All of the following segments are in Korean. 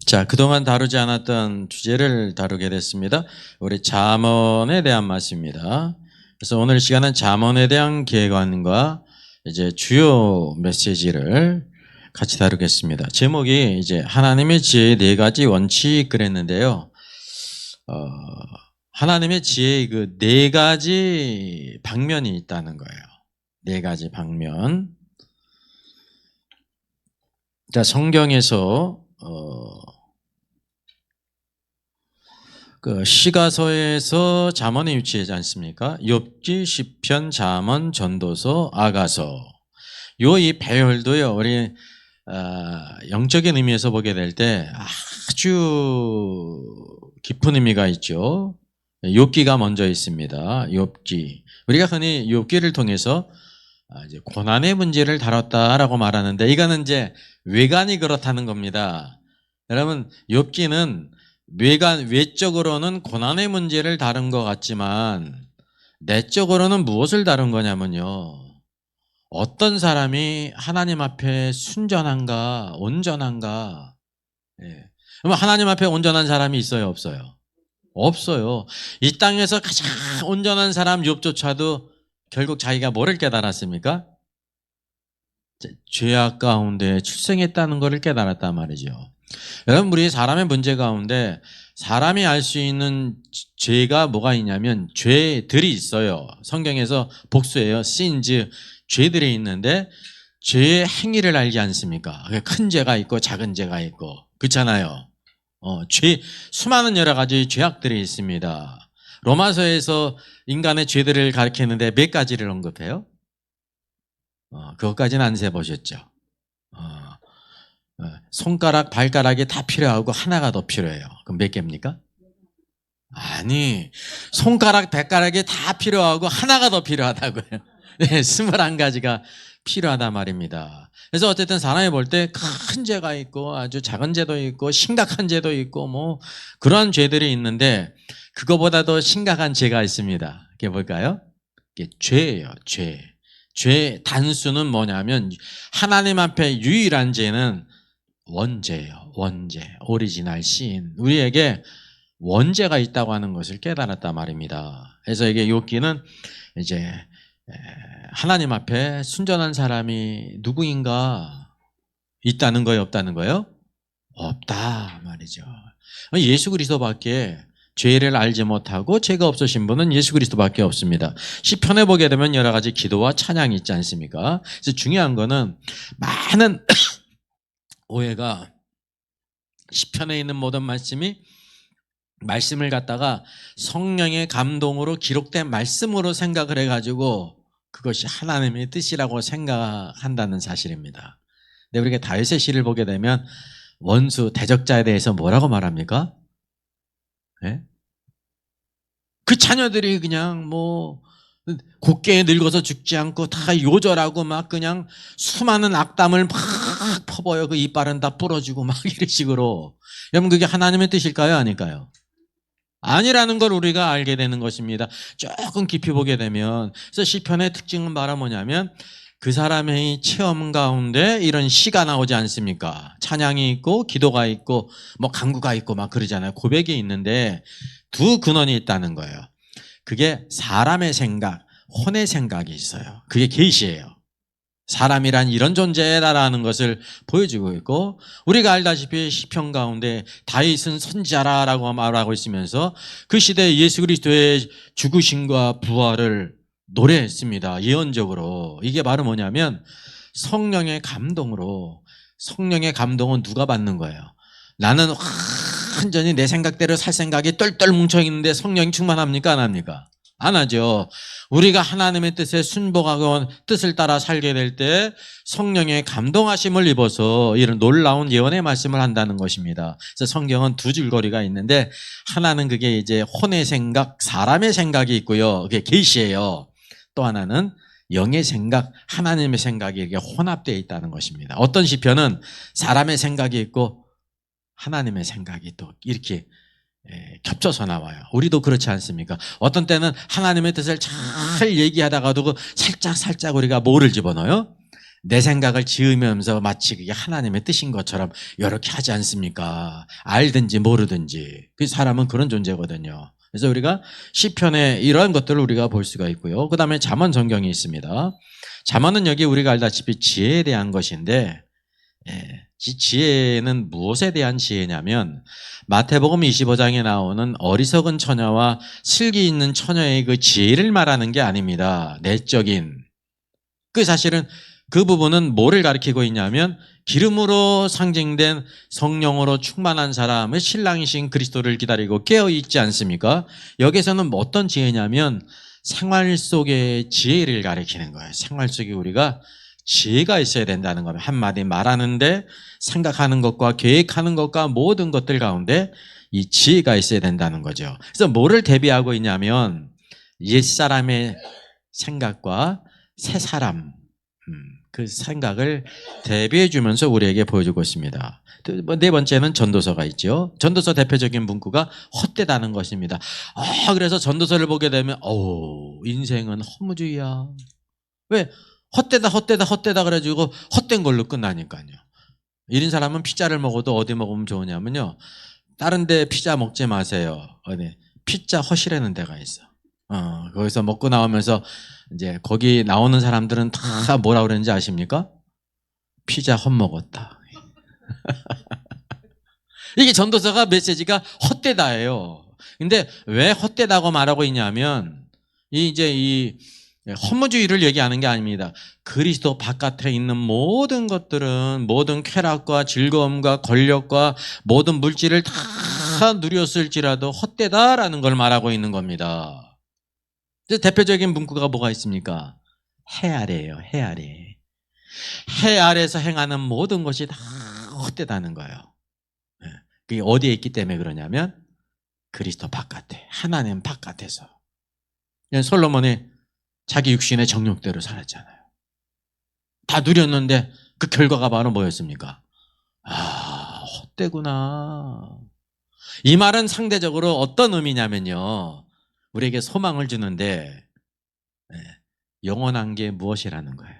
자, 그동안 다루지 않았던 주제를 다루게 됐습니다. 우리 잠언에 대한 말씀입니다. 그래서 오늘 시간은 잠언에 대한 개관과 이제 주요 메시지를 같이 다루겠습니다. 제목이 이제 하나님의 지혜의 4가지 원칙 그랬는데요. 하나님의 지혜의 그 4가지 방면이 있다는 거예요. 4가지 방면. 자, 성경에서 그 시가서에서 잠언에 위치하지 않습니까? 욥기, 시편, 잠언, 전도서, 아가서. 이 배열도요. 우리 영적인 의미에서 보게 될 때 아주 깊은 의미가 있죠. 욥기가 먼저 있습니다. 욥기. 우리가 흔히 욥기를 통해서 이제 고난의 문제를 다뤘다라고 말하는데 이거는 이제 외관이 그렇다는 겁니다. 여러분, 욥기는 외적으로는 고난의 문제를 다룬 것 같지만 내적으로는 무엇을 다룬 거냐면요. 어떤 사람이 하나님 앞에 순전한가, 온전한가. 예. 그럼 하나님 앞에 온전한 사람이 있어요, 없어요? 없어요. 이 땅에서 가장 온전한 사람 욥조차도 결국 자기가 뭐를 깨달았습니까? 죄악 가운데 출생했다는 것을 깨달았단 말이죠. 여러분, 우리 사람의 문제 가운데 사람이 알 수 있는 죄가 뭐가 있냐면 죄들이 있어요. 성경에서 복수예요. sins, 죄들이 있는데 죄의 행위를 알지 않습니까? 큰 죄가 있고 작은 죄가 있고 그렇잖아요. 수많은 여러 가지 죄악들이 있습니다. 로마서에서 인간의 죄들을 가리키는데 몇 가지를 언급해요? 그것까지는 안 세보셨죠. 손가락, 발가락이 다 필요하고 하나가 더 필요해요. 그럼 몇 개입니까? 아니, 손가락, 발가락이 다 필요하고 하나가 더 필요하다고요. 네, 21가지가 필요하단 말입니다. 그래서 어쨌든 사람이 볼 때 큰 죄가 있고 아주 작은 죄도 있고 심각한 죄도 있고 뭐 그런 죄들이 있는데 그거보다 더 심각한 죄가 있습니다. 그게 뭘까요? 그게 죄예요, 죄. 죄 단수는 뭐냐면 하나님 앞에 유일한 죄는 원죄예요. 원죄, 오리지널 신. 우리에게 원죄가 있다고 하는 것을 깨달았단 말입니다. 그래서 이게 욥기는 이제 하나님 앞에 순전한 사람이 누구인가 있다는 거예요, 없다는 거예요? 없다 말이죠. 예수 그리스도밖에 죄를 알지 못하고 죄가 없으신 분은 예수 그리스도밖에 없습니다. 시편에 보게 되면 여러 가지 기도와 찬양이 있지 않습니까? 그래서 중요한 거는 많은 오해가 시편에 있는 모든 말씀을 갖다가 성령의 감동으로 기록된 말씀으로 생각을 해가지고 그것이 하나님의 뜻이라고 생각한다는 사실입니다. 근데 우리가 다윗의 시를 보게 되면 원수 대적자에 대해서 뭐라고 말합니까? 네? 그 자녀들이 그냥 뭐 곱게 늙어서 죽지 않고 다 요절하고 막 그냥 수많은 악담을 막 퍼버요. 그 이빨은 다 부러지고 막 이런 식으로. 여러분, 그게 하나님의 뜻일까요? 아닐까요? 아니라는 걸 우리가 알게 되는 것입니다. 조금 깊이 보게 되면. 그래서 시편의 특징은 바로 뭐냐면 그 사람의 체험 가운데 이런 시가 나오지 않습니까? 찬양이 있고 기도가 있고 뭐 간구가 있고 막 그러잖아요. 고백이 있는데 두 근원이 있다는 거예요. 그게 사람의 생각, 혼의 생각이 있어요. 그게 계시예요. 사람이란 이런 존재다라는 것을 보여주고 있고 우리가 알다시피 시편 가운데 다윗은 선지자라고 말하고 있으면서 그 시대에 예수 그리스도의 죽으심과 부활을 노래했습니다. 예언적으로. 이게 바로 뭐냐면 성령의 감동으로. 성령의 감동은 누가 받는 거예요? 나는 완전히 내 생각대로 살 생각이 똘똘 뭉쳐있는데 성령이 충만합니까? 안 합니까? 안 하죠. 우리가 하나님의 뜻에 순복하고 뜻을 따라 살게 될 때 성령의 감동하심을 입어서 이런 놀라운 예언의 말씀을 한다는 것입니다. 그래서 성경은 두 줄거리가 있는데 하나는 그게 이제 혼의 생각, 사람의 생각이 있고요. 그게 계시예요. 또 하나는 영의 생각, 하나님의 생각이 이렇게 혼합되어 있다는 것입니다. 어떤 시편은 사람의 생각이 있고 하나님의 생각이 또 이렇게 겹쳐서 나와요. 우리도 그렇지 않습니까? 어떤 때는 하나님의 뜻을 잘 얘기하다가도 살짝 우리가 뭐를 집어넣어요? 내 생각을 지으면서 마치 그게 하나님의 뜻인 것처럼 이렇게 하지 않습니까? 알든지 모르든지. 그 사람은 그런 존재거든요. 그래서 우리가 시편에 이런 것들을 우리가 볼 수가 있고요. 그 다음에 잠언 성경이 있습니다. 잠언은 여기 우리가 알다시피 지혜에 대한 것인데, 이 지혜는 무엇에 대한 지혜냐면 마태복음 25장에 나오는 어리석은 처녀와 슬기 있는 처녀의 그 지혜를 말하는 게 아닙니다. 내적인. 그 사실은 그 부분은 뭐를 가리키고 있냐면 기름으로 상징된 성령으로 충만한 사람의 신랑이신 그리스도를 기다리고 깨어있지 않습니까? 여기서는 어떤 지혜냐면 생활 속의 지혜를 가리키는 거예요. 생활 속에 우리가 지혜가 있어야 된다는 겁니다. 한마디 말하는데 생각하는 것과 계획하는 것과 모든 것들 가운데 이 지혜가 있어야 된다는 거죠. 그래서 뭐를 대비하고 있냐면 옛사람의 생각과 새 사람, 그 생각을 대비해 주면서 우리에게 보여주고 있습니다. 네 번째는 전도서가 있죠. 전도서 대표적인 문구가 헛되다는 것입니다. 그래서 전도서를 보게 되면 인생은 허무주의야. 왜? 헛되다 그래가지고 헛된 걸로 끝나니까요. 이런 사람은 피자를 먹어도 어디 먹으면 좋으냐면요, 다른 데 피자 먹지 마세요. 피자 헛이라는 데가 있어. 거기서 먹고 나오면서 이제 거기 나오는 사람들은 다 뭐라 그러는지 아십니까? 피자 헛 먹었다. 이게 전도서가 메시지가 헛되다예요. 근데 왜 헛되다고 말하고 있냐면 이 허무주의를 얘기하는 게 아닙니다. 그리스도 바깥에 있는 모든 것들은 모든 쾌락과 즐거움과 권력과 모든 물질을 다 누렸을지라도 헛되다라는 걸 말하고 있는 겁니다. 대표적인 문구가 뭐가 있습니까? 해 아래예요. 해 아래. 해 아래에서 행하는 모든 것이 다 헛되다는 거예요. 그게 어디에 있기 때문에 그러냐면 그리스도 바깥에, 하나님 바깥에서. 솔로몬이 자기 육신의 정욕대로 살았잖아요. 다 누렸는데 그 결과가 바로 뭐였습니까? 헛되구나. 이 말은 상대적으로 어떤 의미냐면요, 우리에게 소망을 주는데 영원한 게 무엇이라는 거예요?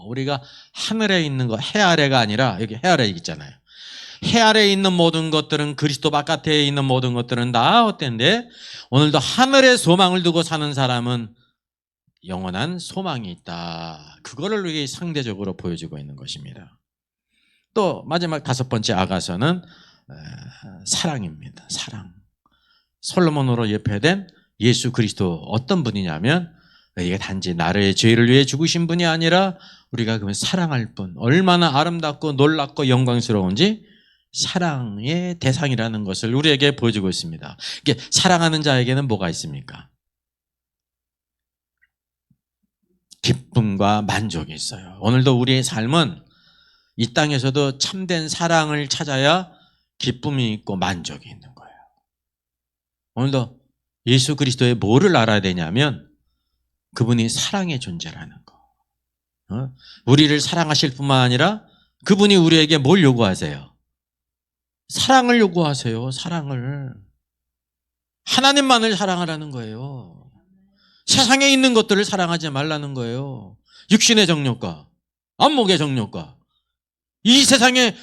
우리가 하늘에 있는 거, 해 아래가 아니라 여기 해 아래 있잖아요. 해 아래에 있는 모든 것들은, 그리스도 바깥에 있는 모든 것들은 다 헛된데 오늘도 하늘에 소망을 두고 사는 사람은 영원한 소망이 있다. 그거를 우리에게 상대적으로 보여주고 있는 것입니다. 또 마지막 다섯 번째 아가서는 사랑입니다. 사랑. 솔로몬으로 예표된 예수 그리스도 어떤 분이냐면 이게 단지 나의 죄를 위해 죽으신 분이 아니라 우리가 그러면 사랑할 분, 얼마나 아름답고 놀랍고 영광스러운지 사랑의 대상이라는 것을 우리에게 보여주고 있습니다. 이게 사랑하는 자에게는 뭐가 있습니까? 기쁨과 만족이 있어요. 오늘도 우리의 삶은 이 땅에서도 참된 사랑을 찾아야 기쁨이 있고 만족이 있는 거예요. 오늘도 예수 그리스도의 뭐를 알아야 되냐면 그분이 사랑의 존재라는 거. 우리를 사랑하실 뿐만 아니라 그분이 우리에게 뭘 요구하세요? 사랑을 요구하세요. 사랑을. 하나님만을 사랑하라는 거예요. 세상에 있는 것들을 사랑하지 말라는 거예요. 육신의 정욕과 안목의 정욕과 이 세상의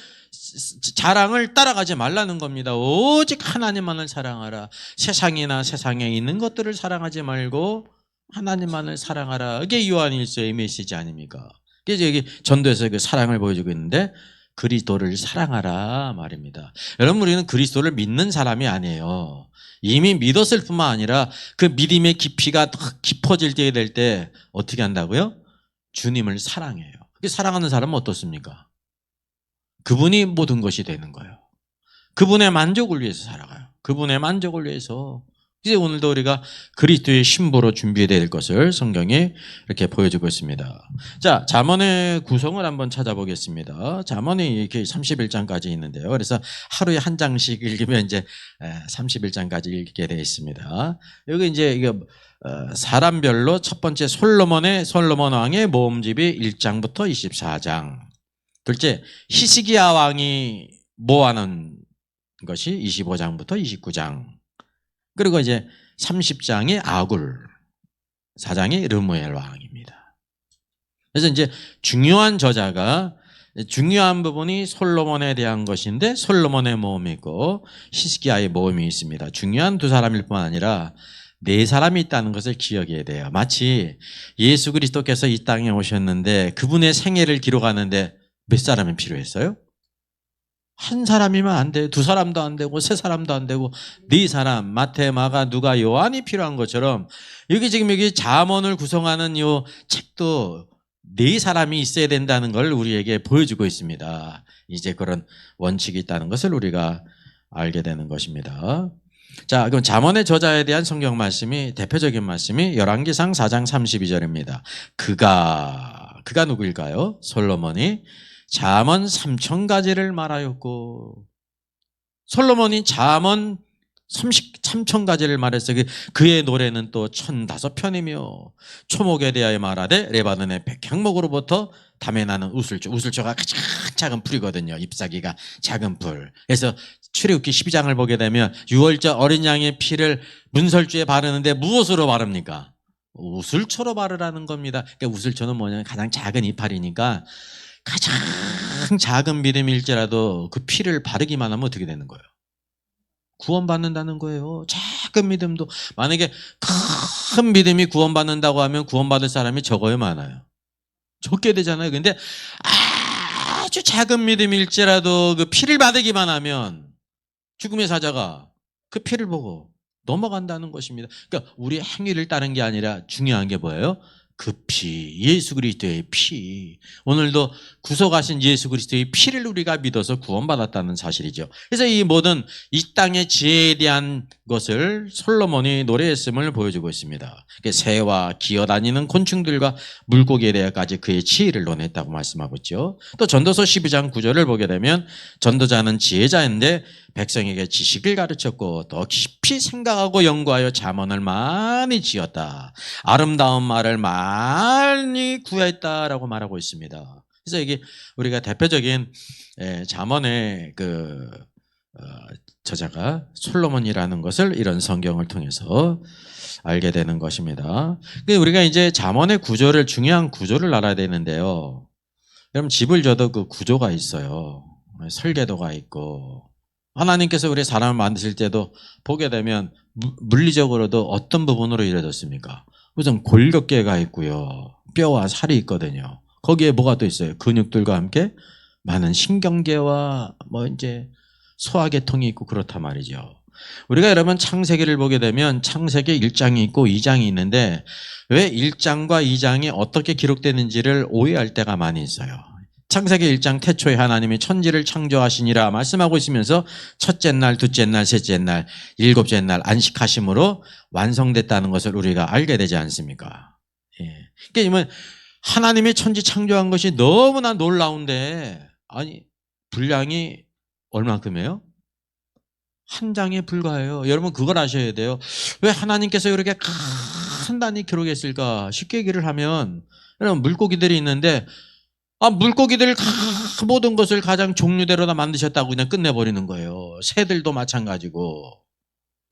자랑을 따라가지 말라는 겁니다. 오직 하나님만을 사랑하라. 세상이나 세상에 있는 것들을 사랑하지 말고 하나님만을 사랑하라. 이게 요한일서의 메시지 아닙니까? 그래서 여기 전도에서 그 사랑을 보여주고 있는데 그리스도를 사랑하라 말입니다. 여러분, 우리는 그리스도를 믿는 사람이 아니에요. 이미 믿었을 뿐만 아니라 그 믿음의 깊이가 더 깊어질 때 될 때 어떻게 한다고요? 주님을 사랑해요. 사랑하는 사람은 어떻습니까? 그분이 모든 것이 되는 거예요. 그분의 만족을 위해서 살아가요. 그분의 만족을 위해서. 이제 오늘도 우리가 그리스도의 신부로 준비해야 될 것을 성경이 이렇게 보여주고 있습니다. 자, 잠언의 구성을 한번 찾아보겠습니다. 잠언이 이렇게 31장까지 있는데요. 그래서 하루에 한 장씩 읽으면 이제 31장까지 읽게 되어 있습니다. 여기 이제 이게 사람별로 첫 번째 솔로몬 왕의 모음집이 1장부터 24장. 둘째, 히스기야 왕이 모아놓은 것이 25장부터 29장. 그리고 이제 30장이 아굴, 4장이 르무엘 왕입니다. 그래서 이제 중요한 저자가 중요한 부분이 솔로몬에 대한 것인데 솔로몬의 모험이 있고 히스기야의 모험이 있습니다. 중요한 두 사람일 뿐 아니라 네 사람이 있다는 것을 기억해야 돼요. 마치 예수 그리스도께서 이 땅에 오셨는데 그분의 생애를 기록하는데 몇 사람이 필요했어요? 한 사람이면 안 돼요. 두 사람도 안 되고 세 사람도 안 되고 네 사람, 마태, 마가, 누가, 요한이 필요한 것처럼 여기 지금 여기 잠언을 구성하는 이 책도 네 사람이 있어야 된다는 걸 우리에게 보여주고 있습니다. 이제 그런 원칙이 있다는 것을 우리가 알게 되는 것입니다. 자, 그럼 잠언의 저자에 대한 성경 말씀이 대표적인 말씀이 열왕기상 4장 32절입니다. 그가 누구일까요? 솔로몬이 잠언 3,000가지를 말하였고 솔로몬이 잠언 3,000가지를 말했어요. 그의 노래는 또 1,005편이며 초목에 대하여 말하되 레바논의 백향목으로부터 담에 나는 우슬초가 가장 작은 풀이거든요. 잎사귀가 작은 풀. 그래서 출애굽기 12장을 보게 되면 유월절 어린 양의 피를 문설주에 바르는데 무엇으로 바릅니까? 우슬초로 바르라는 겁니다. 그러니까 우슬초는 뭐냐면 가장 작은 이파리니까 가장 작은 믿음일지라도 그 피를 바르기만 하면 어떻게 되는 거예요? 구원받는다는 거예요. 작은 믿음도. 만약에 큰 믿음이 구원받는다고 하면 구원받을 사람이 적어요, 많아요? 적게 되잖아요. 근데 아주 작은 믿음일지라도 그 피를 바르기만 하면 죽음의 사자가 그 피를 보고 넘어간다는 것입니다. 그러니까 우리 행위를 따른 게 아니라 중요한 게 뭐예요? 그 피, 예수 그리스도의 피. 오늘도 구속하신 예수 그리스도의 피를 우리가 믿어서 구원받았다는 사실이죠. 그래서 이 모든 이 땅의 지혜에 대한 것을 솔로몬이 노래했음을 보여주고 있습니다. 새와 기어다니는 곤충들과 물고기에 대해까지 그의 지혜를 논했다고 말씀하고 있죠. 또 전도서 12장 9절을 보게 되면 전도자는 지혜자인데 백성에게 지식을 가르쳤고 더 깊이 생각하고 연구하여 잠언을 많이 지었다. 아름다운 말을 많이 구했다라고 말하고 있습니다. 그래서 이게 우리가 대표적인 잠언의 저자가 솔로몬이라는 것을 이런 성경을 통해서 알게 되는 것입니다. 우리가 이제 잠언의 구조를 중요한 구조를 알아야 되는데요. 여러분 집을 져도 그 구조가 있어요. 설계도가 있고 하나님께서 우리 사람을 만드실 때도 보게 되면 물리적으로도 어떤 부분으로 이루어졌습니까? 우선 골격계가 있고요. 뼈와 살이 있거든요. 거기에 뭐가 또 있어요? 근육들과 함께 많은 신경계와 이제 소화계통이 있고 그렇단 말이죠. 우리가 여러분 창세기를 보게 되면 창세기 1장이 있고 2장이 있는데 왜 1장과 2장이 어떻게 기록되는지를 오해할 때가 많이 있어요. 창세기 1장 태초에 하나님이 천지를 창조하시니라 말씀하고 있으면서 첫째 날, 둘째 날, 셋째 날, 일곱째 날 안식하심으로 완성됐다는 것을 우리가 알게 되지 않습니까? 예. 그러니까 하나님이 천지 창조한 것이 너무나 놀라운데 분량이 얼만큼이에요? 한 장에 불과해요. 여러분 그걸 아셔야 돼요. 왜 하나님께서 이렇게 큰 단위 기록했을까? 쉽게 얘기를 하면 여러분 물고기들이 있는데 물고기들 모든 것을 가장 종류대로 다 만드셨다고 그냥 끝내버리는 거예요. 새들도 마찬가지고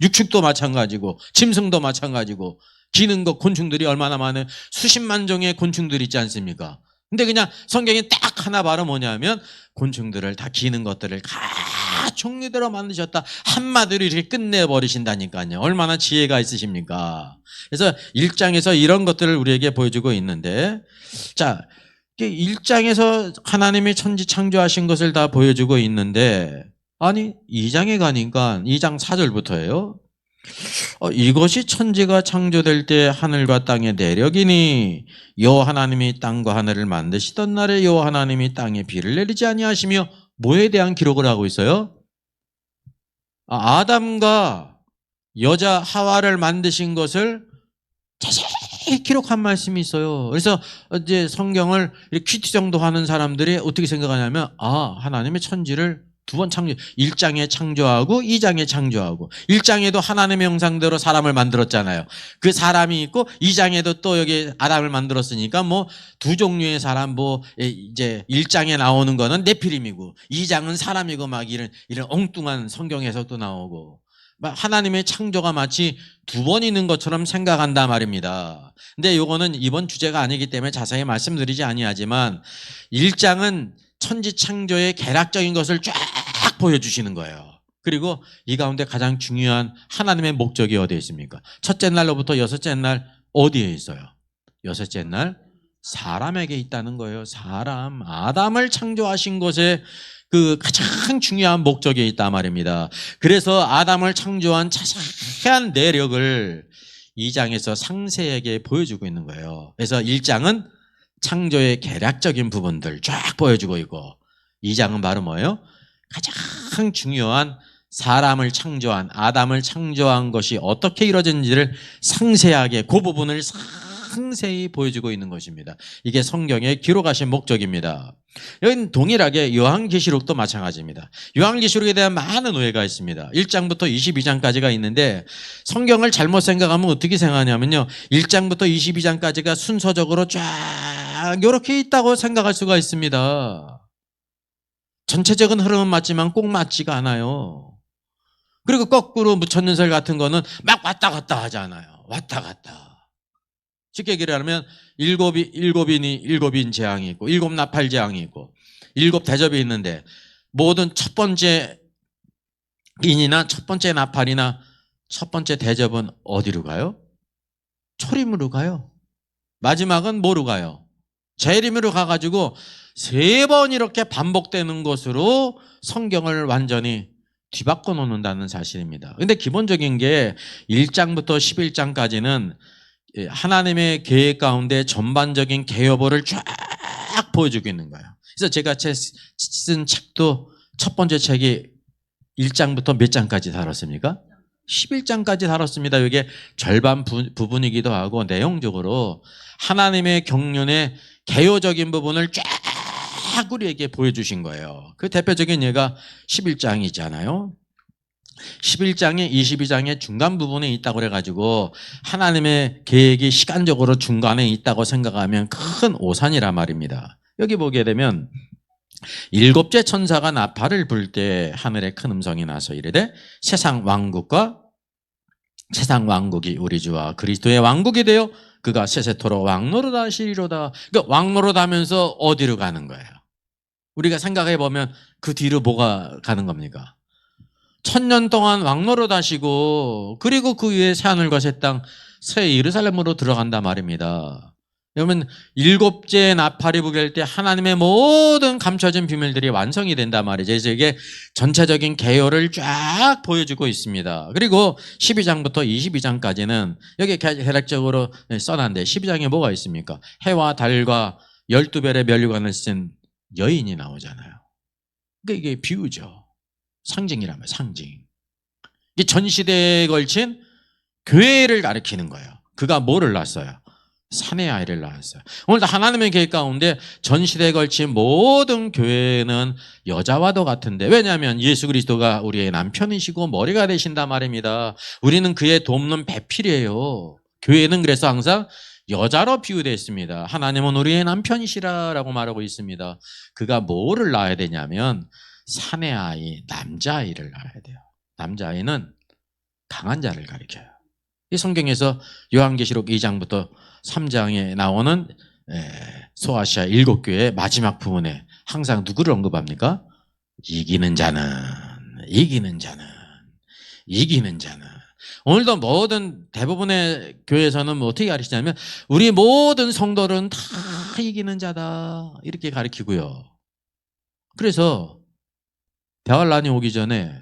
육축도 마찬가지고 짐승도 마찬가지고 기는 것 곤충들이 얼마나 많아요. 수십만 종의 곤충들이 있지 않습니까? 근데 그냥 성경이 딱 하나 바로 뭐냐면 곤충들을 다 기는 것들을 다 종류대로 만드셨다. 한마디로 이렇게 끝내버리신다니까요. 얼마나 지혜가 있으십니까? 그래서 1장에서 이런 것들을 우리에게 보여주고 있는데 자 1장에서 하나님이 천지 창조하신 것을 다 보여주고 있는데 2장에 가니까 2장 4절부터예요. 이것이 천지가 창조될 때 하늘과 땅의 내력이니 여호와 하나님이 땅과 하늘을 만드시던 날에 여호와 하나님이 땅에 비를 내리지 아니하시며 뭐에 대한 기록을 하고 있어요? 아담과 여자 하와를 만드신 것을 자세히 기록한 말씀이 있어요. 그래서 이제 성경을 이렇게 퀴즈 정도 하는 사람들이 어떻게 생각하냐면 하나님의 천지를 두 번 1장에 창조하고 2장에 창조하고 1장에도 하나님의 형상대로 사람을 만들었잖아요. 그 사람이 있고 2장에도 또 여기 아담을 만들었으니까 두 종류의 사람 이제 1장에 나오는 거는 네피림이고 2장은 사람이고 막 이런 엉뚱한 성경 해석도 나오고 하나님의 창조가 마치 두 번 있는 것처럼 생각한단 말입니다. 근데 요거는 이번 주제가 아니기 때문에 자세히 말씀드리지 아니하지만 1장은 천지 창조의 개략적인 것을 쫙 보여주시는 거예요. 그리고 이 가운데 가장 중요한 하나님의 목적이 어디에 있습니까? 첫째 날로부터 여섯째 날 어디에 있어요? 여섯째 날 사람에게 있다는 거예요. 사람, 아담을 창조하신 것에 그 가장 중요한 목적이 있단 말입니다. 그래서 아담을 창조한 자세한 내력을 2장에서 상세하게 보여주고 있는 거예요. 그래서 1장은 창조의 개략적인 부분들 쫙 보여주고 있고 2장은 바로 뭐예요? 가장 중요한 사람을 창조한 아담을 창조한 것이 어떻게 이루어졌는지를 상세하게 그 부분을 상세히 보여주고 있는 것입니다. 이게 성경에 기록하신 목적입니다. 여기는 동일하게 요한계시록도 마찬가지입니다. 요한계시록에 대한 많은 오해가 있습니다. 1장부터 22장까지가 있는데 성경을 잘못 생각하면 어떻게 생각하냐면요. 1장부터 22장까지가 순서적으로 쫙 이렇게 있다고 생각할 수가 있습니다. 전체적인 흐름은 맞지만 꼭 맞지가 않아요. 그리고 거꾸로 무천년설 같은 거는 막 왔다 갔다 하잖아요. 왔다 갔다. 쉽게 얘기하면 일곱인 재앙이 있고 일곱 나팔 재앙이 있고 일곱 대접이 있는데 모든 첫 번째 인이나 첫 번째 나팔이나 첫 번째 대접은 어디로 가요? 초림으로 가요. 마지막은 뭐로 가요? 재림으로 가가지고 3번 이렇게 반복되는 것으로 성경을 완전히 뒤바꿔 놓는다는 사실입니다. 근데 기본적인 게 1장부터 11장까지는 하나님의 계획 가운데 전반적인 개여보를 쫙 보여주고 있는 거예요. 그래서 제가 쓴 책도 첫 번째 책이 1장부터 몇 장까지 다뤘습니까? 11장까지 다뤘습니다. 이게 절반 부분이기도 하고 내용적으로 하나님의 경륜의 개요적인 부분을 쫙 우리에게 보여주신 거예요. 그 대표적인 예가 11장이잖아요. 11장에 22장의 중간 부분에 있다고 그래가지고 하나님의 계획이 시간적으로 중간에 있다고 생각하면 큰 오산이란 말입니다. 여기 보게 되면 7째 천사가 나팔을 불 때 하늘에 큰 음성이 나서 이르되 세상 왕국이 우리 주와 그리스도의 왕국이 되어 그가 세세토록 왕노릇하시리로다. 그러니까 왕노릇하면서 어디로 가는 거예요? 우리가 생각해 보면 그 뒤로 뭐가 가는 겁니까? 1000년 동안 왕노릇하시고 그리고 그 위에 새하늘과 새 땅 새 예루살렘으로 들어간단 말입니다. 그러면 7째 나팔이 불릴 때 하나님의 모든 감춰진 비밀들이 완성이 된단 말이죠. 그래서 이게 전체적인 개요를 쫙 보여주고 있습니다. 그리고 12장부터 22장까지는 여기 대략적으로 써놨는데 12장에 뭐가 있습니까? 해와 달과 12별의 면류관을 쓴 여인이 나오잖아요. 그러니까 이게 비유죠. 상징이라면 상징. 이게 전 시대에 걸친 교회를 가리키는 거예요. 그가 뭐를 낳았어요? 사내 아이를 낳았어요. 오늘도 하나님의 계획 가운데 전 시대에 걸친 모든 교회는 여자와도 같은데 왜냐하면 예수 그리스도가 우리의 남편이시고 머리가 되신단 말입니다. 우리는 그의 돕는 배필이에요. 교회는 그래서 항상 여자로 비유되어 있습니다. 하나님은 우리의 남편이시라라고 말하고 있습니다. 그가 뭐를 낳아야 되냐면 사내 아이, 남자아이를 낳아야 돼요. 남자아이는 강한 자를 가리켜요. 이 성경에서 요한계시록 2장부터 3장에 나오는 소아시아 7교회의 마지막 부분에 항상 누구를 언급합니까? 이기는 자는. 오늘도 모든 대부분의 교회에서는 뭐 어떻게 가르치냐면 우리 모든 성도는 다 이기는 자다 이렇게 가르치고요. 그래서 대환란이 오기 전에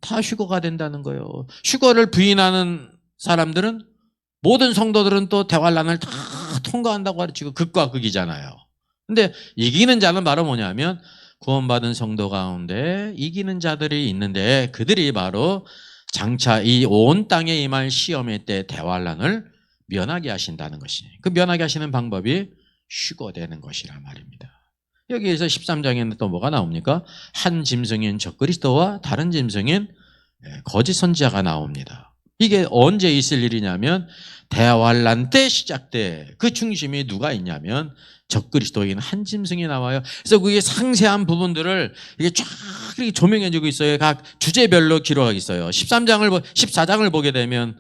다 휴거가 된다는 거예요. 휴거를 부인하는 사람들은 모든 성도들은 또 대환란을 다 통과한다고 가르치고 극과 극이잖아요. 근데 이기는 자는 바로 뭐냐면 구원받은 성도 가운데 이기는 자들이 있는데 그들이 바로 장차 이 온 땅에 임할 시험의 때 대환란을 면하게 하신다는 것이. 그 면하게 하시는 방법이 휴거되는 것이란 말입니다. 여기에서 13장에는 또 뭐가 나옵니까? 한 짐승인 적그리스도와 다른 짐승인 거짓 선지자가 나옵니다. 이게 언제 있을 일이냐면 대환란 때 시작돼. 그 중심이 누가 있냐면 적그리스도인 한 짐승이 나와요. 그래서 그게 상세한 부분들을 이게 쫙 이렇게 조명해주고 있어요. 각 주제별로 기록하고 있어요. 14장을 보게 되면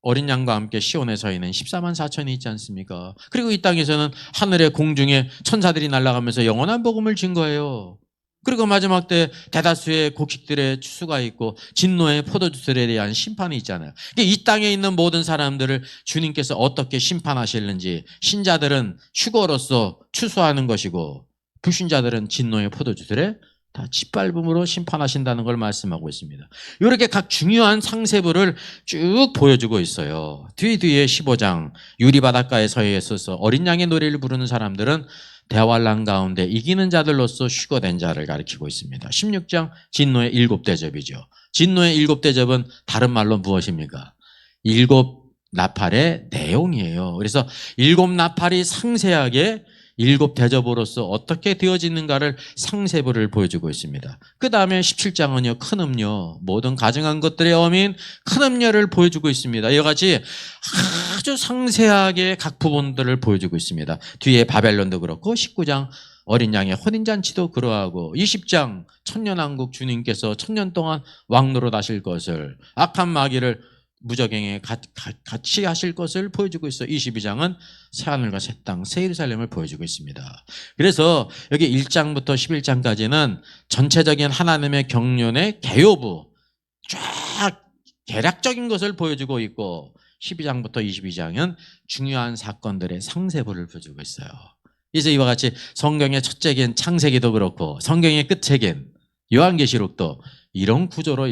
어린 양과 함께 시온에 서 있는 14만 4천이 있지 않습니까? 그리고 이 땅에서는 하늘의 공중에 천사들이 날아가면서 영원한 복음을 증거해요. 그리고 마지막 때 대다수의 곡식들의 추수가 있고 진노의 포도주들에 대한 심판이 있잖아요. 이 땅에 있는 모든 사람들을 주님께서 어떻게 심판하실는지, 신자들은 휴거로서 추수하는 것이고 불신자들은 진노의 포도주들에 다 짓밟음으로 심판하신다는 걸 말씀하고 있습니다. 이렇게 각 중요한 상세부를 쭉 보여주고 있어요. 뒤에 15장 유리바닷가에 서 있어서 어린 양의 노래를 부르는 사람들은 대환란 가운데 이기는 자들로서 휴거된 자를 가리키고 있습니다. 16장 진노의 7대접이죠. 진노의 7대접은 다른 말로 무엇입니까? 7 나팔의 내용이에요. 그래서 7 나팔이 상세하게 7 대접으로서 어떻게 되어지는가를 상세부를 보여주고 있습니다. 그 다음에 17장은요, 큰 음료, 모든 가증한 것들의 어민 큰 음료를 보여주고 있습니다. 이와 같이 아주 상세하게 각 부분들을 보여주고 있습니다. 뒤에 바벨론도 그렇고 19장 어린 양의 혼인잔치도 그러하고 20장 천년왕국 주님께서 천년 동안 왕노릇 하실 것을, 악한 마귀를 무적행에 같이 하실 것을 보여주고 있어. 22장은 새하늘과 새 땅, 새 예루살렘을 보여주고 있습니다. 그래서 여기 1장부터 11장까지는 전체적인 하나님의 경륜의 개요부, 쫙 개략적인 것을 보여주고 있고 12장부터 22장은 중요한 사건들의 상세부를 보여주고 있어요. 그래서 이와 같이 성경의 첫째긴 창세기도 그렇고 성경의 끝책인 요한계시록도 이런 구조로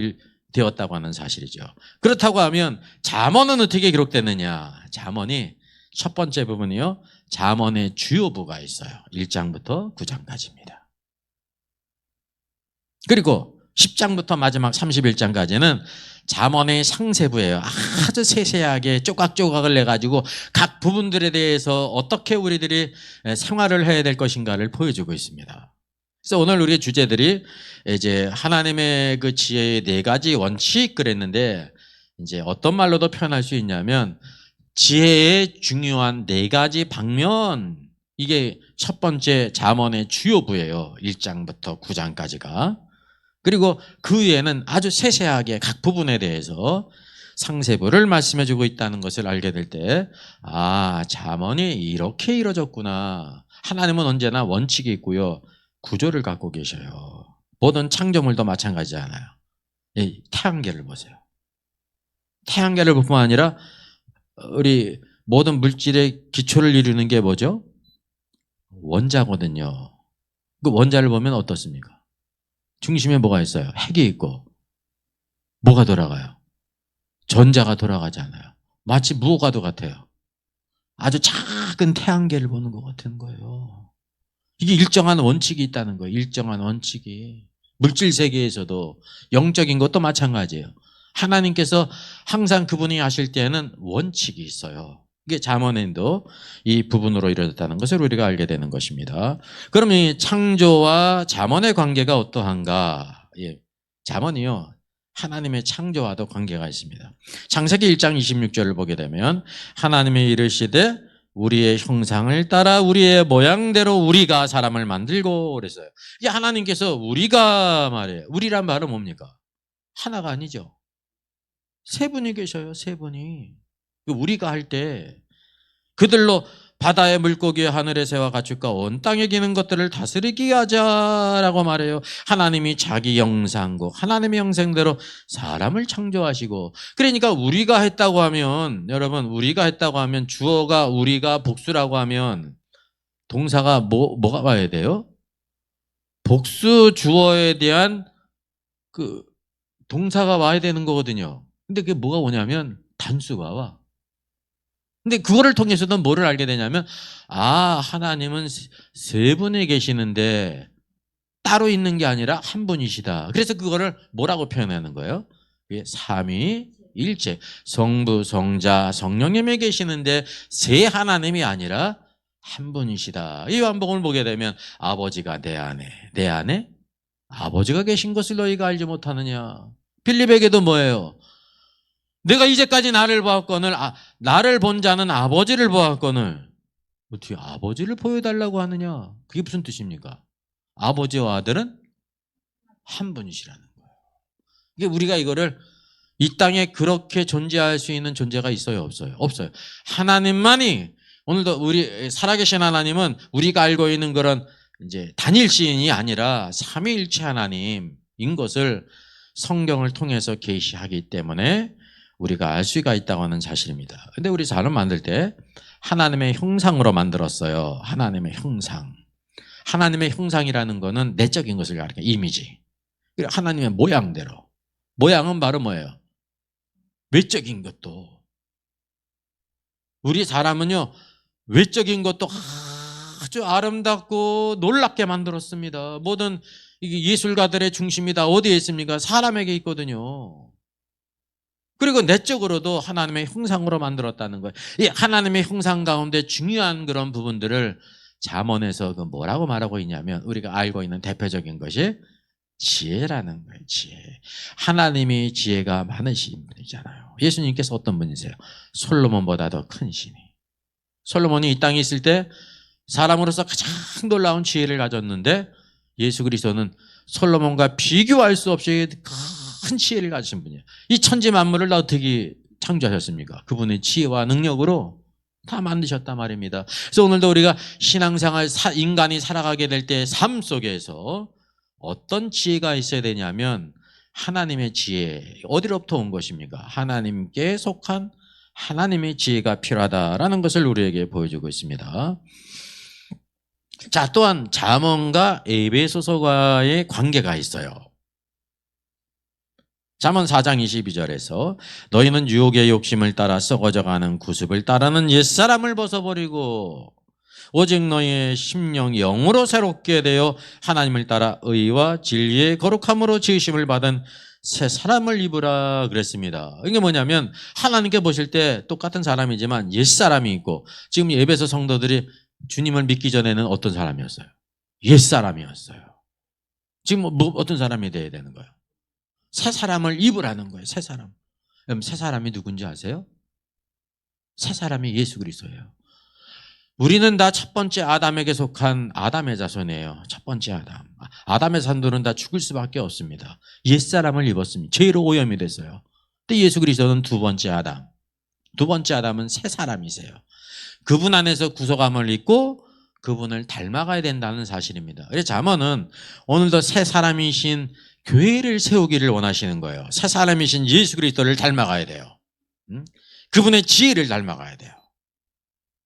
되었다고 하는 사실이죠. 그렇다고 하면 잠언은 어떻게 기록됐느냐? 잠언이 첫 번째 부분이요, 잠언의 주요부가 있어요. 1장부터 9장까지입니다. 그리고 10장부터 마지막 31장까지는 잠언의 상세부예요. 아주 세세하게 조각조각을 내가지고 각 부분들에 대해서 어떻게 우리들이 생활을 해야 될 것인가를 보여주고 있습니다. 그래서 오늘 우리의 주제들이 이제 하나님의 그 지혜의 4가지 원칙 그랬는데, 이제 어떤 말로도 표현할 수 있냐면 지혜의 중요한 4가지 방면, 이게 첫 번째 잠언의 주요부예요. 1장부터 9장까지가. 그리고 그 위에는 아주 세세하게 각 부분에 대해서 상세부를 말씀해주고 있다는 것을 알게 될 때, 아, 잠언이 이렇게 이루어졌구나. 하나님은 언제나 원칙이 있고요, 구조를 갖고 계셔요. 모든 창조물도 마찬가지잖아요. 태양계를 보세요. 태양계를 볼 뿐만 아니라 우리 모든 물질의 기초를 이루는 게 뭐죠? 원자거든요. 그 원자를 보면 어떻습니까? 중심에 뭐가 있어요? 핵이 있고 뭐가 돌아가요? 전자가 돌아가잖아요. 마치 무오가도 같아요. 아주 작은 태양계를 보는 것 같은 거예요. 이게 일정한 원칙이 있다는 거예요. 일정한 원칙이. 물질 세계에서도 영적인 것도 마찬가지예요. 하나님께서 항상 그분이 하실 때에는 원칙이 있어요. 이게 잠언에도 이 부분으로 이루어졌다는 것을 우리가 알게 되는 것입니다. 그럼 이 창조와 잠언의 관계가 어떠한가? 잠언이요, 하나님의 창조와도 관계가 있습니다. 창세기 1장 26절을 보게 되면 하나님이 이르시되 우리의 형상을 따라 우리의 모양대로 우리가 사람을 만들고 그랬어요. 이게 하나님께서 우리가 말이에요. 우리란 말은 뭡니까? 하나가 아니죠. 세 분이 계셔요. 세 분이. 우리가 할 때 그들로 바다의 물고기, 하늘의 새와 가축과 온 땅에 기는 것들을 다스리게 하자라고 말해요. 하나님이 자기 형상국, 하나님의 형상대로 사람을 창조하시고, 그러니까 우리가 했다고 하면, 여러분, 우리가 했다고 하면 주어가 우리가 복수라고 하면 동사가 뭐가 와야 돼요? 복수 주어에 대한 그 동사가 와야 되는 거거든요. 근데 그게 뭐가 오냐면 단수가 와. 근데 그거를 통해서는 뭐를 알게 되냐면, 아, 하나님은 세 분이 계시는데 따로 있는 게 아니라 한 분이시다. 그래서 그거를 뭐라고 표현하는 거예요? 삼위일체, 성부, 성자, 성령님이 계시는데 세 하나님이 아니라 한 분이시다. 이 완복을 보게 되면 아버지가 내 안에 아버지가 계신 것을 너희가 알지 못하느냐. 빌립에게도 뭐예요? 내가 이제까지 나를 보았거늘 나를 본 자는 아버지를 보았거늘 어떻게 아버지를 보여달라고 하느냐? 그게 무슨 뜻입니까? 아버지와 아들은 한 분이시라는 거예요. 이게 우리가 이거를 이 땅에 그렇게 존재할 수 있는 존재가 있어요? 없어요? 없어요. 하나님만이 오늘도 우리 살아계신 하나님은 우리가 알고 있는 그런 이제 단일 시인이 아니라 삼위일체 하나님인 것을 성경을 통해서 계시하기 때문에 우리가 알 수가 있다고 하는 사실입니다. 근데 우리 사람 만들 때 하나님의 형상으로 만들었어요. 하나님의 형상. 하나님의 형상이라는 거는 내적인 것을 가리켜 이미지. 하나님의 모양대로. 모양은 바로 뭐예요? 외적인 것도. 우리 사람은요, 외적인 것도 아주 아름답고 놀랍게 만들었습니다. 모든 예술가들의 중심이 다 어디에 있습니까? 사람에게 있거든요. 그리고 내적으로도 하나님의 형상으로 만들었다는 거예요. 이 하나님의 형상 가운데 중요한 그런 부분들을 잠언에서 그 뭐라고 말하고 있냐면 우리가 알고 있는 대표적인 것이 지혜라는 거예요. 지혜. 하나님이 지혜가 많으신 분이잖아요. 예수님께서 어떤 분이세요? 솔로몬보다 더 큰 신이. 솔로몬이 이 땅에 있을 때 사람으로서 가장 놀라운 지혜를 가졌는데 예수 그리스도는 솔로몬과 비교할 수 없이 큰 지혜를 가지신 분이에요. 이 천지 만물을 다 어떻게 창조하셨습니까? 그분의 지혜와 능력으로 다 만드셨단 말입니다. 그래서 오늘도 우리가 신앙생활 인간이 살아가게 될 때 삶 속에서 어떤 지혜가 있어야 되냐면 하나님의 지혜. 어디로부터 온 것입니까? 하나님께 속한 하나님의 지혜가 필요하다라는 것을 우리에게 보여주고 있습니다. 자, 또한 잠언과 에베소서과의 관계가 있어요. 잠언 4장 22절에서 너희는 유혹의 욕심을 따라 썩어져가는 구습을 따르는 옛사람을 벗어버리고 오직 너희의 심령 영으로 새롭게 되어 하나님을 따라 의와 진리의 거룩함으로 지으심을 받은 새 사람을 입으라 그랬습니다. 이게 뭐냐면 하나님께 보실 때 똑같은 사람이지만 옛사람이 있고 지금 에베소 성도들이 주님을 믿기 전에는 어떤 사람이었어요? 옛사람이었어요. 지금 어떤 사람이 돼야 되는 거예요? 새 사람을 입으라는 거예요. 새 사람. 그럼 새 사람이 누군지 아세요? 새 사람이 예수 그리스도예요. 우리는 다 첫 번째 아담에게 속한 아담의 자손이에요. 첫 번째 아담. 아담의 산도는 다 죽을 수밖에 없습니다. 옛사람을 입었습니다. 죄로 오염이 됐어요. 근데 예수 그리스도는 두 번째 아담. 두 번째 아담은 새 사람이세요. 그분 안에서 구속함을 입고 그분을 닮아가야 된다는 사실입니다. 그래서 잠언은 오늘도 새 사람이신 교회를 세우기를 원하시는 거예요. 새 사람이신 예수 그리스도를 닮아가야 돼요. 그분의 지혜를 닮아가야 돼요.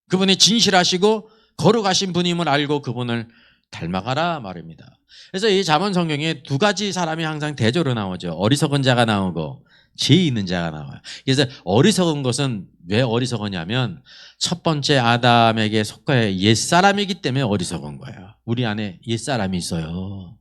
그분이 진실하시고 거룩하신 분임을 알고 그분을 닮아가라 말입니다. 그래서 이 잠언 성경에 두 가지 사람이 항상 대조로 나오죠. 어리석은 자가 나오고 지혜 있는 자가 나와요. 그래서 어리석은 것은 왜 어리석었냐면 첫 번째 아담에게 속해 옛사람이기 때문에 어리석은 거예요. 우리 안에 옛사람이 있어요.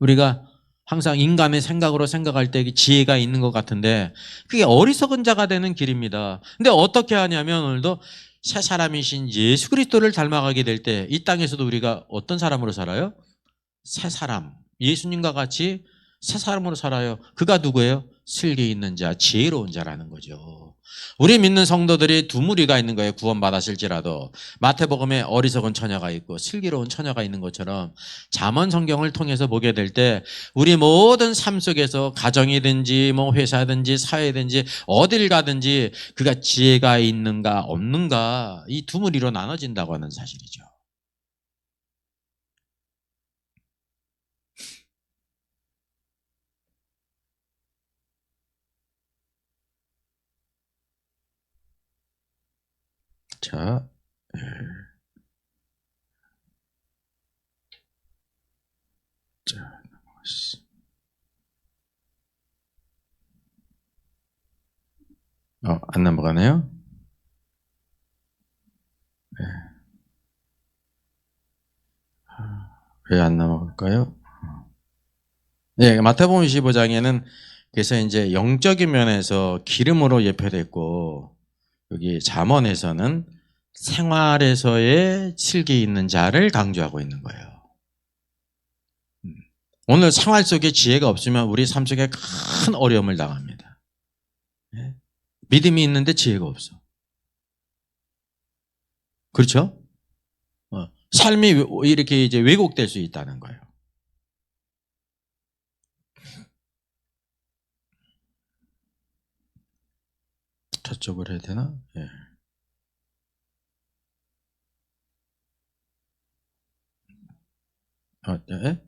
우리가 항상 인간의 생각으로 생각할 때 지혜가 있는 것 같은데 그게 어리석은 자가 되는 길입니다. 근데 어떻게 하냐면 오늘도 새 사람이신 예수 그리스도를 닮아가게 될 때 이 땅에서도 우리가 어떤 사람으로 살아요? 새 사람. 예수님과 같이 새 사람으로 살아요. 그가 누구예요? 슬기 있는 자, 지혜로운 자라는 거죠. 우리 믿는 성도들이 두 무리가 있는 거예요. 구원받았을지라도. 마태복음에 어리석은 처녀가 있고 슬기로운 처녀가 있는 것처럼 잠언 성경을 통해서 보게 될 때 우리 모든 삶 속에서 가정이든지 뭐 회사든지 사회든지 어딜 가든지 그가 지혜가 있는가 없는가 이 두 무리로 나눠진다고 하는 사실이죠. 자, 안 넘어가네요. 왜 안 넘어갈까요? 네, 마태복음 25장에는 그래서 이제 영적인 면에서 기름으로 예표됐고 여기 잠언에서는 생활에서의 슬기 있는 자를 강조하고 있는 거예요. 오늘 생활 속에 지혜가 없으면 우리 삶 속에 큰 어려움을 당합니다. 믿음이 있는데 지혜가 없어. 그렇죠? 삶이 이렇게 이제 왜곡될 수 있다는 거예요. 저쪽으로 해야 되나? 예. 예?